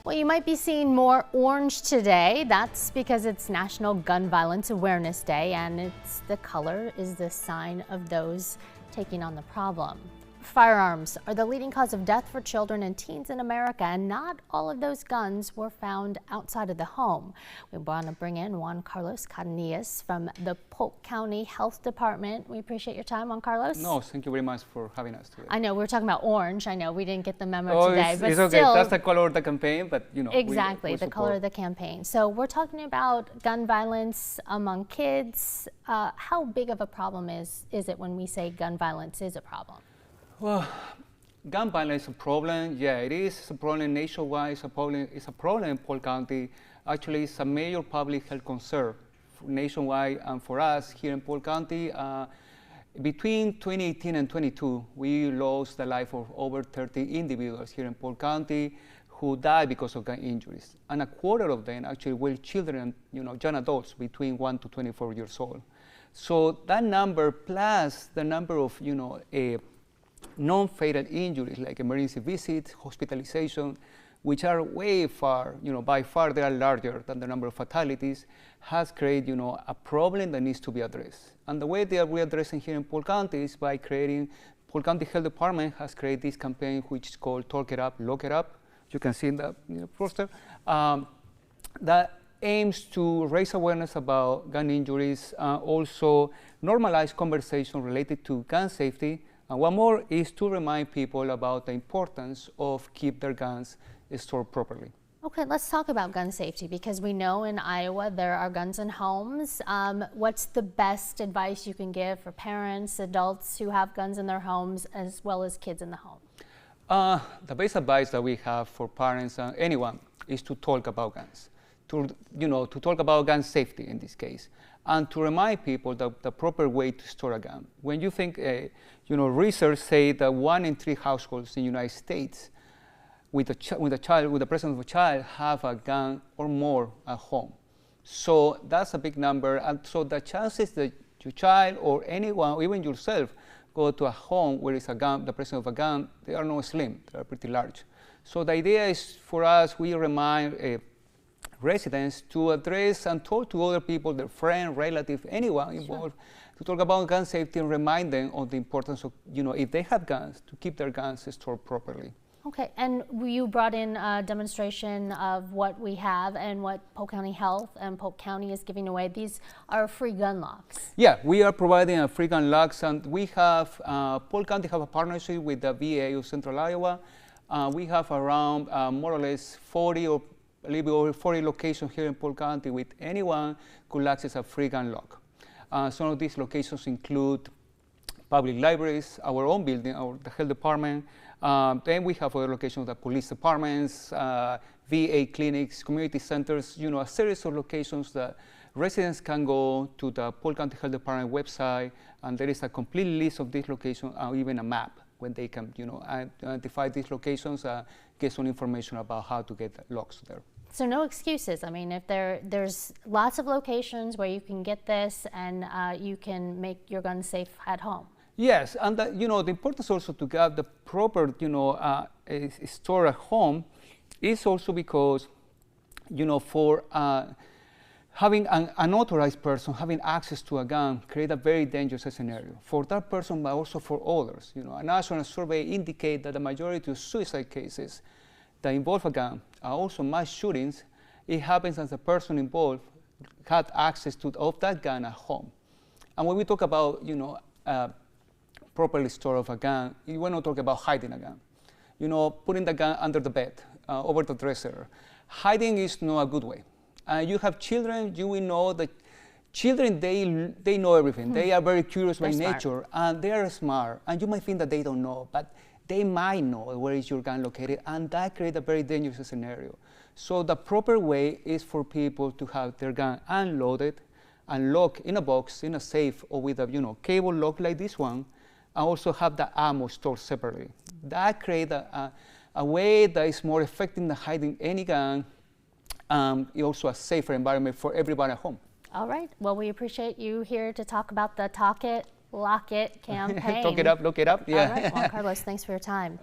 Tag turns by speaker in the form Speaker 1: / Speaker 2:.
Speaker 1: Well, you might be seeing more orange today. That's because it's National Gun Violence Awareness Day, and the color is the sign of those taking on the problem. Firearms are the leading cause of death for children and teens in America, and not all of those guns were found outside of the home. We want to bring in Juan Carlos Caranillas from the Polk County Health Department. We appreciate your time, Juan Carlos.
Speaker 2: No, thank you very much for having us today.
Speaker 1: I know we were talking about orange. I know we didn't get the memo today, but
Speaker 2: it's okay.
Speaker 1: still,
Speaker 2: That's the color of the campaign, but you know,
Speaker 1: exactly
Speaker 2: we
Speaker 1: the color of the campaign. So we're talking about gun violence among kids. How big of a problem is it when we say gun violence is a problem?
Speaker 2: Well, gun violence is a problem. Yeah, it is. It's a problem nationwide. It's a problem in Polk County. Actually, it's a major public health concern nationwide, and for us here in Polk County, between 2018 and 22, we lost the life of over 30 individuals here in Polk County who died because of gun injuries, and a quarter of them actually were children, young adults between 1 to 24 years old. So that number plus the number of, non-fatal injuries like emergency visits, hospitalization, which are way far, by far they are larger than the number of fatalities, has created, a problem that needs to be addressed. And the way that we're addressing here in Polk County is by creating, Polk County Health Department has created this campaign which is called Talk It Up, Lock It Up. You can see in the poster. That aims to raise awareness about gun injuries, also normalize conversation related to gun safety. And one more is to remind people about the importance of keep their guns stored properly.
Speaker 1: Okay, let's talk about gun safety, because we know in Iowa there are guns in homes. What's the best advice you can give for parents, adults who have guns in their homes, as well as kids in the home?
Speaker 2: The best advice that we have for parents and anyone is to talk about guns, to talk about gun safety in this case, and to remind people that the proper way to store a gun. When you think, research say that 1 in 3 households in the United States with the presence of a child have a gun or more at home. So that's a big number, and so the chances that your child or anyone, even yourself, go to a home where it's a gun, the presence of a gun, they are not slim, they are pretty large. So the idea is for us, we remind residents to address and talk to other people, their friend, relative, anyone involved, to talk about gun safety and remind them of the importance of, if they have guns, to keep their guns stored properly.
Speaker 1: Okay, and you brought in a demonstration of what we have and what Polk County Health and Polk County is giving away. These are free gun locks.
Speaker 2: Yeah, we are providing a free gun locks, and we have, Polk County have a partnership with the VA of Central Iowa. We have around more or less 40 or a little bit over 40 locations here in Polk County with anyone could access a free gun lock. Some of these locations include public libraries, our own building, the health department. Then we have other locations, the police departments, VA clinics, community centers, a series of locations that residents can go to the Polk County Health Department website, and there is a complete list of these locations, even a map when they can, identify these locations, get some information about how to get locks there.
Speaker 1: So no excuses. I mean, if there's lots of locations where you can get this, and you can make your gun safe at home.
Speaker 2: Yes, and the importance also to get the proper, store at home is also because, for having an unauthorized person having access to a gun create a very dangerous scenario for that person, but also for others. A national survey indicates that the majority of suicide cases that involve a gun are also mass shootings. It happens as the person involved had access of that gun at home. And when we talk about, properly store of a gun, we're not talking about hiding a gun. Putting the gun under the bed, over the dresser. Hiding is not a good way. You have children, you will know that children, they know everything. They are very curious by nature, and they are smart. And you might think that they don't know, but they might know where is your gun located, and that creates a very dangerous scenario. So the proper way is for people to have their gun unloaded and locked in a box, in a safe, or with a cable lock like this one, and also have the ammo stored separately. That creates a way that is more effective than hiding any gun. Also a safer environment for everybody at home.
Speaker 1: All right. Well, we appreciate you here to talk about the Talk It, Lock It campaign.
Speaker 2: Talk it up, look it up. Yeah.
Speaker 1: All right. Juan Carlos, thanks for your time.